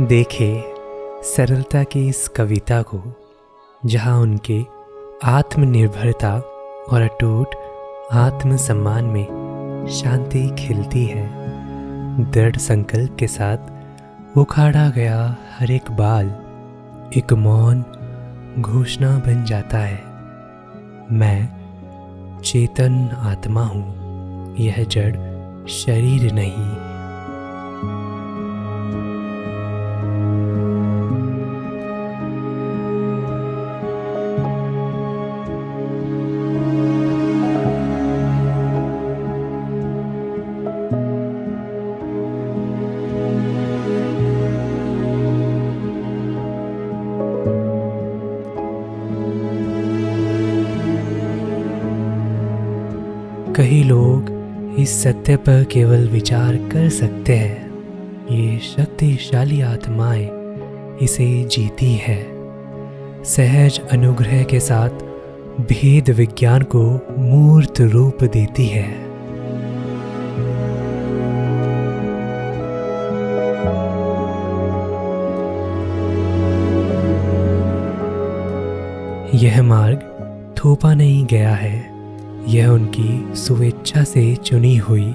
देखे सरलता की इस कविता को, जहाँ उनके आत्मनिर्भरता और अटूट आत्मसम्मान में शांति खिलती है। दृढ़ संकल्प के साथ उखाड़ा गया हर एक बाल एक मौन घोषणा बन जाता है। मैं चेतन आत्मा हूँ, यह जड़ शरीर नहीं। कई लोग इस सत्य पर केवल विचार कर सकते हैं। ये शक्तिशाली आत्माएं इसे जीती है। सहज अनुग्रह के साथ भेद विज्ञान को मूर्त रूप देती है। यह मार्ग थोपा नहीं गया है, यह उनकी स्वेच्छा से चुनी हुई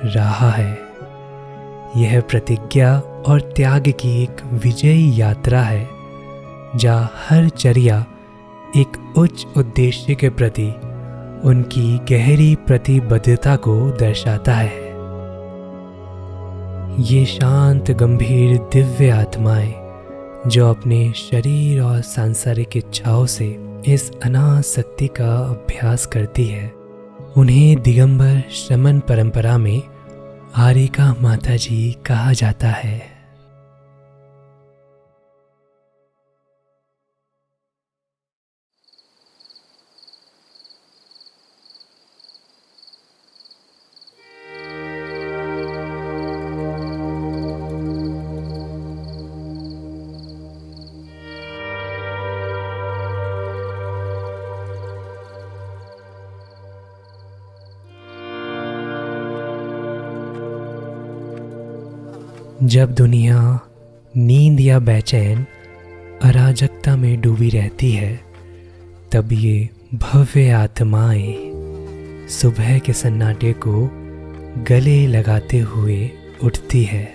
राह है। यह प्रतिज्ञा और त्याग की एक विजयी यात्रा है, जहाँ हर चर्या एक उच्च उद्देश्य के प्रति उनकी गहरी प्रतिबद्धता को दर्शाता है। ये शांत गंभीर दिव्य आत्माएं जो अपने शरीर और सांसारिक इच्छाओं से इस अनासक्ति का अभ्यास करती है, उन्हें दिगंबर शमन परंपरा में आरिका माता जी कहा जाता है। जब दुनिया नींद या बेचैन अराजकता में डूबी रहती है, तब ये भव्य आत्माएं सुबह के सन्नाटे को गले लगाते हुए उठती है।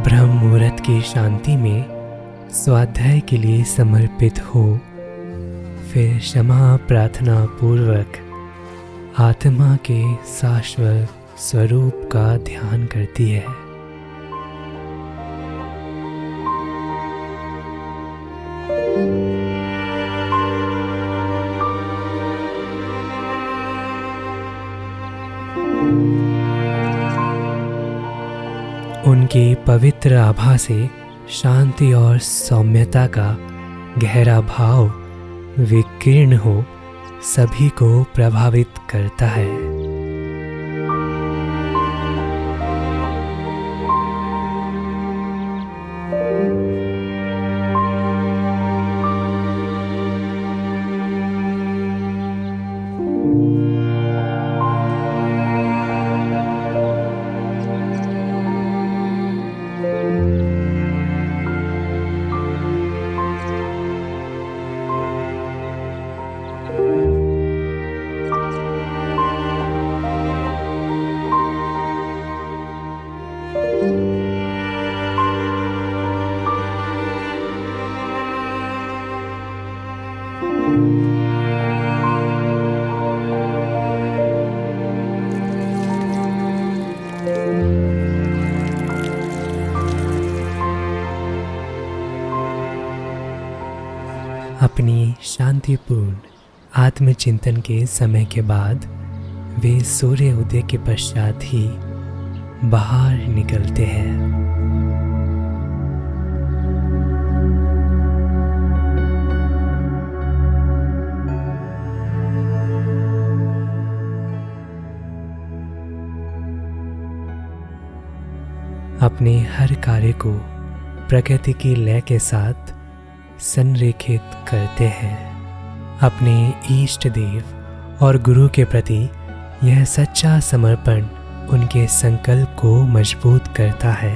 ब्रह्म मुहूर्त की शांति में स्वाध्याय के लिए समर्पित हो, फिर क्षमा प्रार्थना पूर्वक आत्मा के शाश्वत स्वरूप का ध्यान करती है। उनकी पवित्र आभा से शांति और सौम्यता का गहरा भाव विकीर्ण हो सभी को प्रभावित करता है। इतनी शांतिपूर्ण आत्मचिंतन के समय के बाद वे सूर्य उदय के पश्चात ही बाहर निकलते हैं। अपने हर कार्य को प्रकृति की लय के साथ संरेखित करते हैं। अपने इष्ट देव और गुरु के प्रति यह सच्चा समर्पण उनके संकल्प को मजबूत करता है।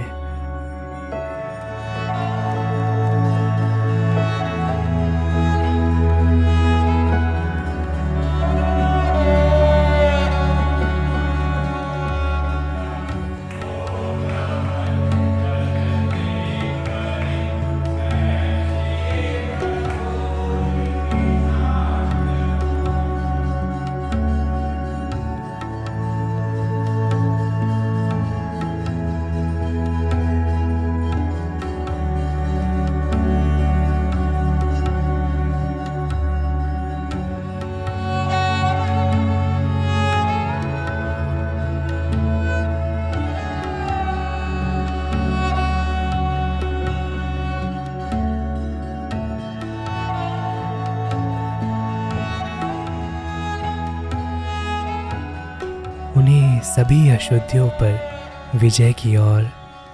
उन्हें सभी अशुद्धियों पर विजय की ओर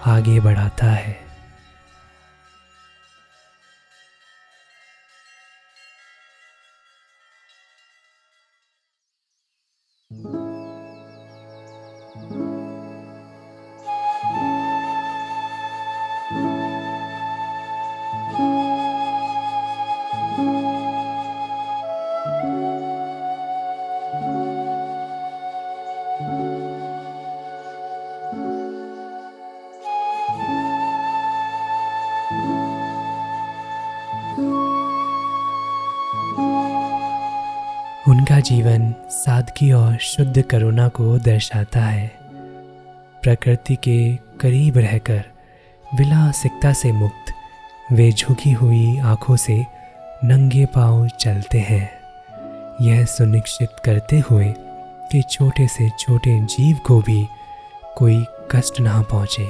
आगे बढ़ाता है। उनका जीवन सादगी और शुद्ध करुणा को दर्शाता है। प्रकृति के करीब रहकर विलासिकता से मुक्त वे झुकी हुई आंखों से नंगे पांव चलते हैं, यह सुनिश्चित करते हुए कि छोटे से छोटे जीव को भी कोई कष्ट ना पहुँचे।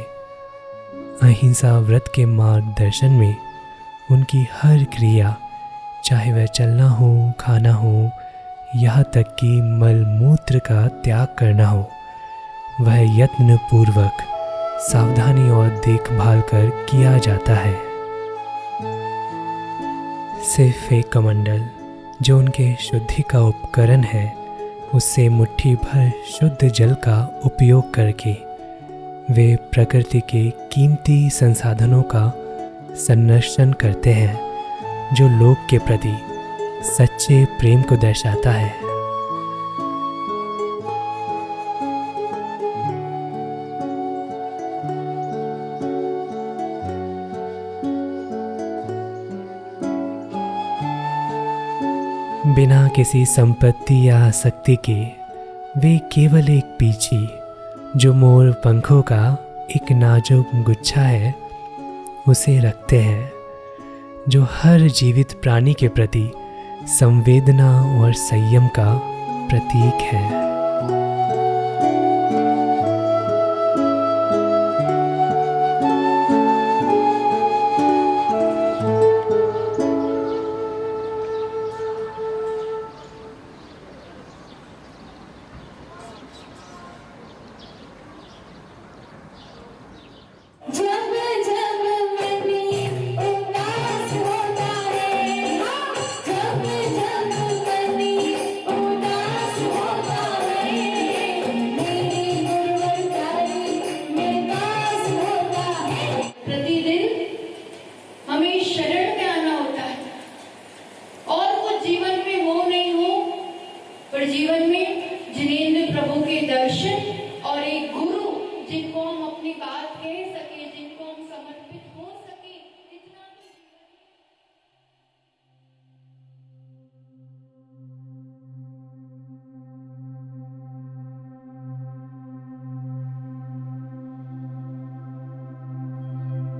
अहिंसा व्रत के मार्गदर्शन में उनकी हर क्रिया, चाहे वह चलना हो, खाना हो, यहाँ तक कि मल मूत्र का त्याग करना हो, वह यत्न पूर्वक सावधानी और देखभाल कर किया जाता है। सिर्फ एक कमंडल जो उनके शुद्धि का उपकरण है, उससे मुट्ठी भर शुद्ध जल का उपयोग करके वे प्रकृति के कीमती संसाधनों का संरक्षण करते हैं, जो लोक के प्रति सच्चे प्रेम को दर्शाता है। बिना किसी संपत्ति या आसक्ति के वे केवल एक पीछी, जो मोर पंखों का एक नाजुक गुच्छा है, उसे रखते हैं, जो हर जीवित प्राणी के प्रति संवेदना और संयम का प्रतीक है।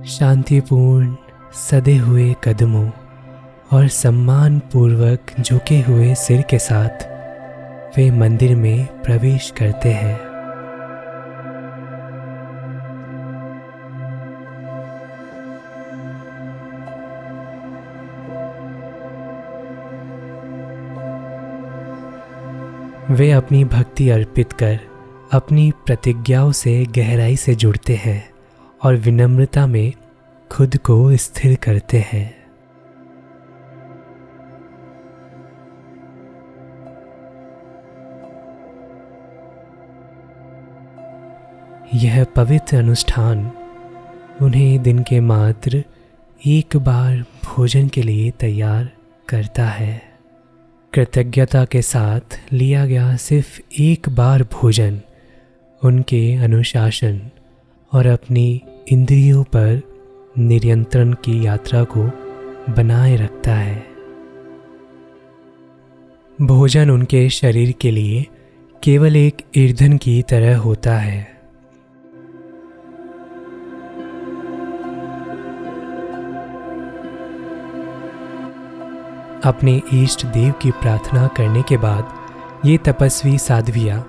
शांतिपूर्ण सदे हुए कदमों और सम्मान पूर्वक झुके हुए सिर के साथ वे मंदिर में प्रवेश करते हैं। वे अपनी भक्ति अर्पित कर अपनी प्रतिज्ञाओं से गहराई से जुड़ते हैं और विनम्रता में खुद को स्थिर करते हैं। यह पवित्र अनुष्ठान उन्हें दिन के मात्र एक बार भोजन के लिए तैयार करता है। कृतज्ञता के साथ लिया गया सिर्फ एक बार भोजन उनके अनुशासन और अपनी इंद्रियों पर नियंत्रण की यात्रा को बनाए रखता है। भोजन उनके शरीर के लिए केवल एक ईंधन की तरह होता है। अपने इष्ट देव की प्रार्थना करने के बाद ये तपस्वी साध्वियाँ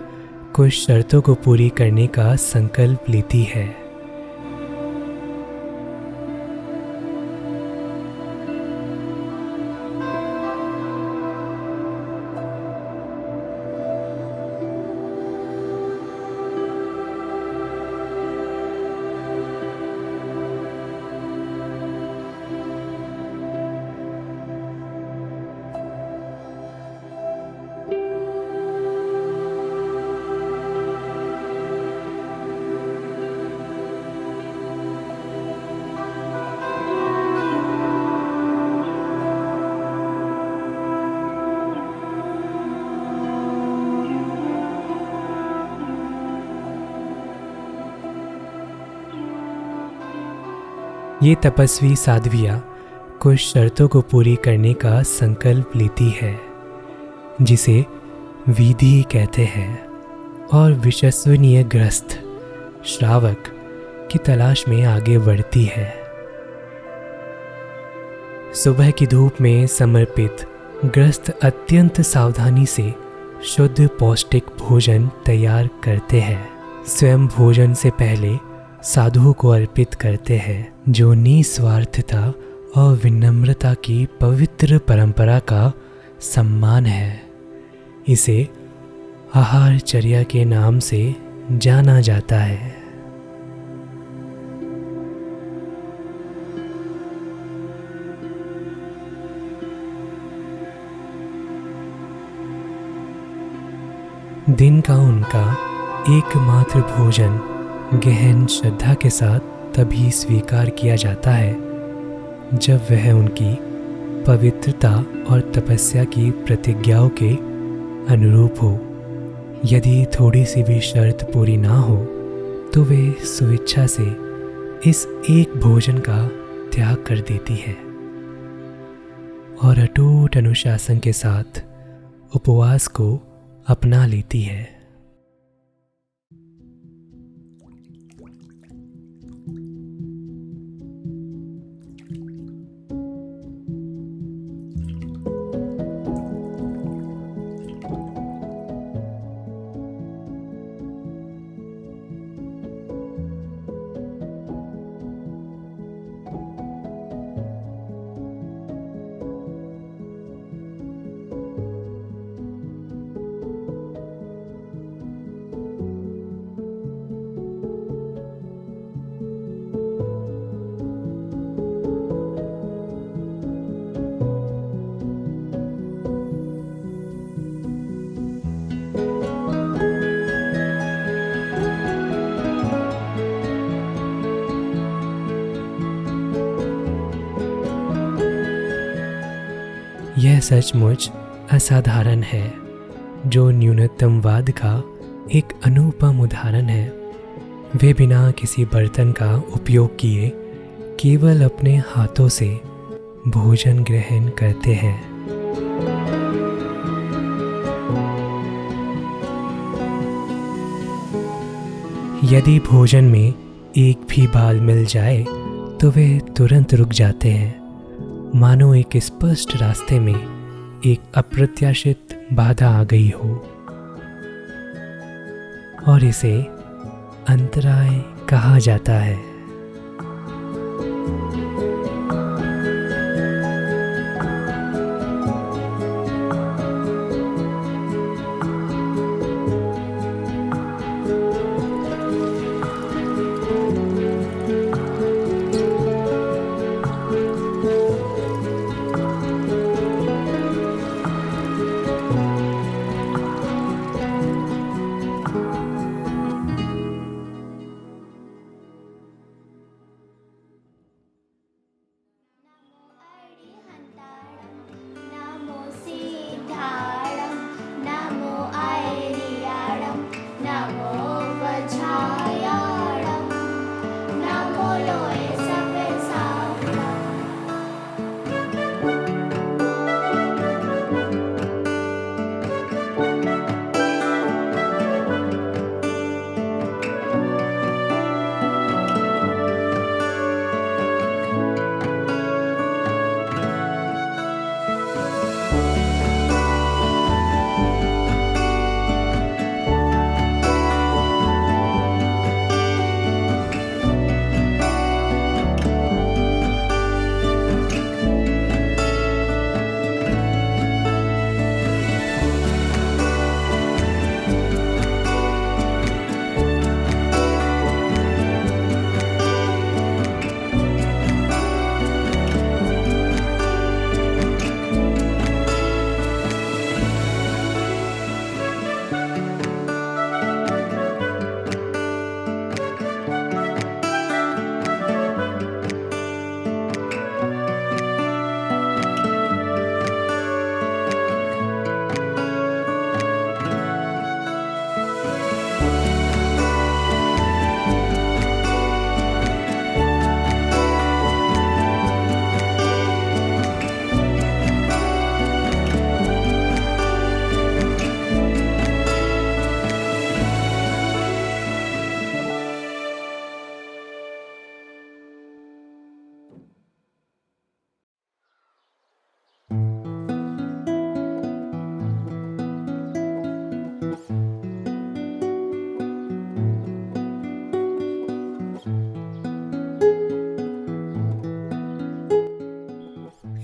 कुछ शर्तों को पूरी करने का संकल्प लेती है। ये तपस्वी साध्वियाँ कुछ शर्तों को पूरी करने का संकल्प लेती है, जिसे विधि कहते हैं, और विश्वसनीय ग्रस्त श्रावक की तलाश में आगे बढ़ती है। सुबह की धूप में समर्पित ग्रस्त अत्यंत सावधानी से शुद्ध पौष्टिक भोजन तैयार करते हैं। स्वयं भोजन से पहले साधुओं को अर्पित करते हैं, जो निस्वार्थता और विनम्रता की पवित्र परंपरा का सम्मान है। इसे आहारचर्या के नाम से जाना जाता है। दिन का उनका एकमात्र भोजन गहन श्रद्धा के साथ तभी स्वीकार किया जाता है जब वह उनकी पवित्रता और तपस्या की प्रतिज्ञाओं के अनुरूप हो। यदि थोड़ी सी भी शर्त पूरी ना हो तो वे स्वेच्छा से इस एक भोजन का त्याग कर देती है और अटूट अनुशासन के साथ उपवास को अपना लेती है। यह सचमुच असाधारण है, जो न्यूनतमवाद का एक अनुपम उदाहरण है। वे बिना किसी बर्तन का उपयोग किए केवल अपने हाथों से भोजन ग्रहण करते हैं। यदि भोजन में एक भी बाल मिल जाए तो वे तुरंत रुक जाते हैं मानो एक स्पष्ट रास्ते में एक अप्रत्याशित बाधा आ गई हो और इसे अंतराय कहा जाता है।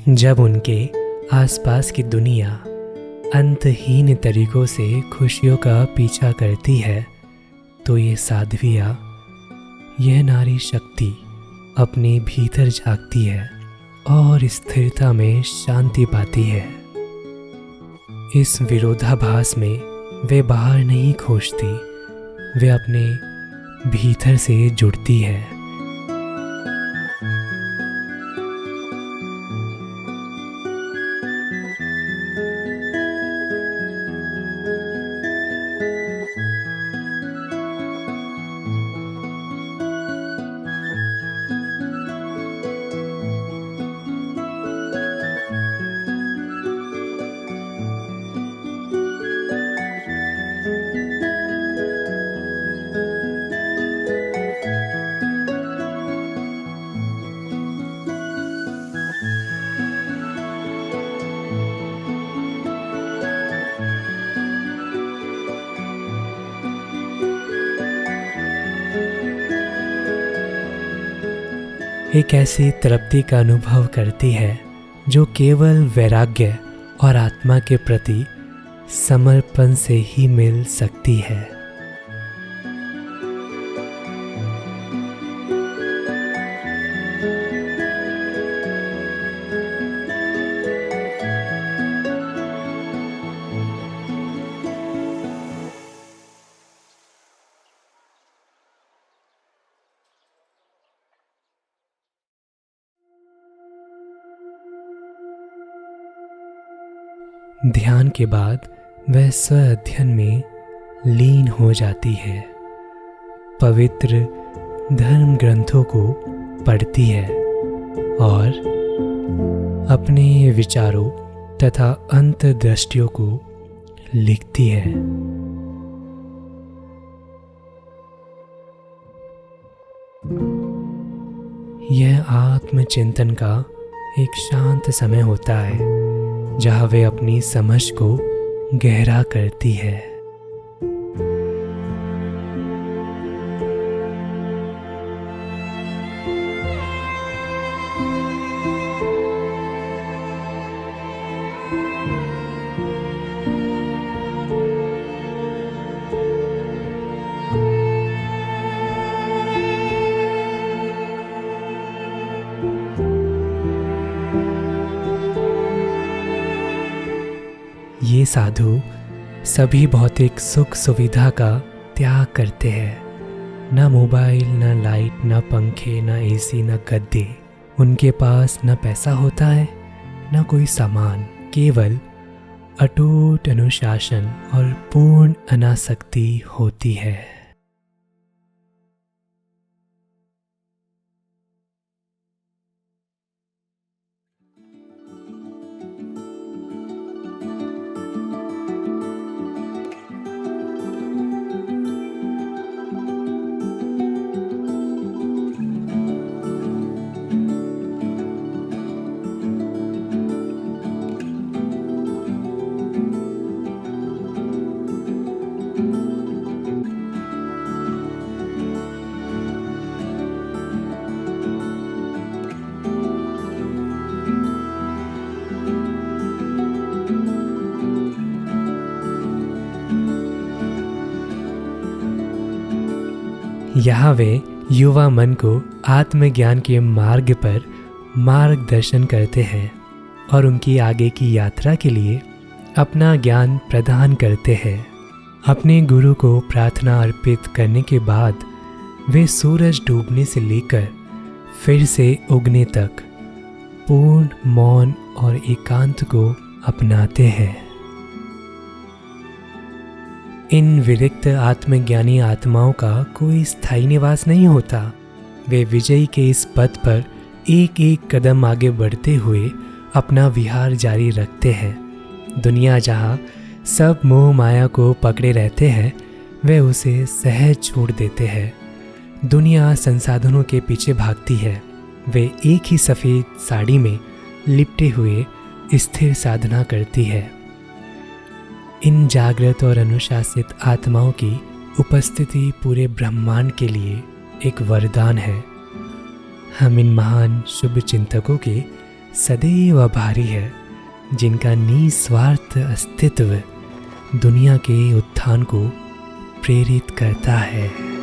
जब उनके आसपास की दुनिया अंतहीन तरीकों से खुशियों का पीछा करती है, तो ये साध्वियाँ, यह नारी शक्ति अपने भीतर झांकती है और स्थिरता में शांति पाती है। इस विरोधाभास में वे बाहर नहीं खोजती, वे अपने भीतर से जुड़ती है। एक ऐसी तृप्ति का अनुभव करती है जो केवल वैराग्य और आत्मा के प्रति समर्पण से ही मिल सकती है। ध्यान के बाद वह स्व अध्ययन में लीन हो जाती है, पवित्र धर्म ग्रंथों को पढ़ती है और अपने विचारों तथा अंतर्दृष्टियों को लिखती है। यह आत्मचिंतन का एक शांत समय होता है जहाँ वे अपनी समझ को गहरा करती है। ये साधु सभी भौतिक सुख सुविधा का त्याग करते हैं। ना मोबाइल, ना लाइट, ना पंखे, ना एसी, ना गद्दे। उनके पास ना पैसा होता है, ना कोई सामान, केवल अटूट अनुशासन और पूर्ण अनासक्ति होती है। यहाँ वे युवा मन को आत्मज्ञान के मार्ग पर मार्गदर्शन करते हैं और उनकी आगे की यात्रा के लिए अपना ज्ञान प्रदान करते हैं। अपने गुरु को प्रार्थना अर्पित करने के बाद वे सूरज डूबने से लेकर फिर से उगने तक पूर्ण मौन और एकांत को अपनाते हैं। इन विरक्त आत्मज्ञानी आत्माओं का कोई स्थायी निवास नहीं होता। वे विजयी के इस पथ पर एक एक कदम आगे बढ़ते हुए अपना विहार जारी रखते हैं। दुनिया जहाँ सब मोह माया को पकड़े रहते हैं, वे उसे सहज छोड़ देते हैं। दुनिया संसाधनों के पीछे भागती है, वे एक ही सफ़ेद साड़ी में लिपटे हुए स्थिर साधना करती है। इन जागृत और अनुशासित आत्माओं की उपस्थिति पूरे ब्रह्मांड के लिए एक वरदान है। हम इन महान शुभ चिंतकों के सदैव आभारी हैं, जिनका निस्वार्थ अस्तित्व दुनिया के उत्थान को प्रेरित करता है।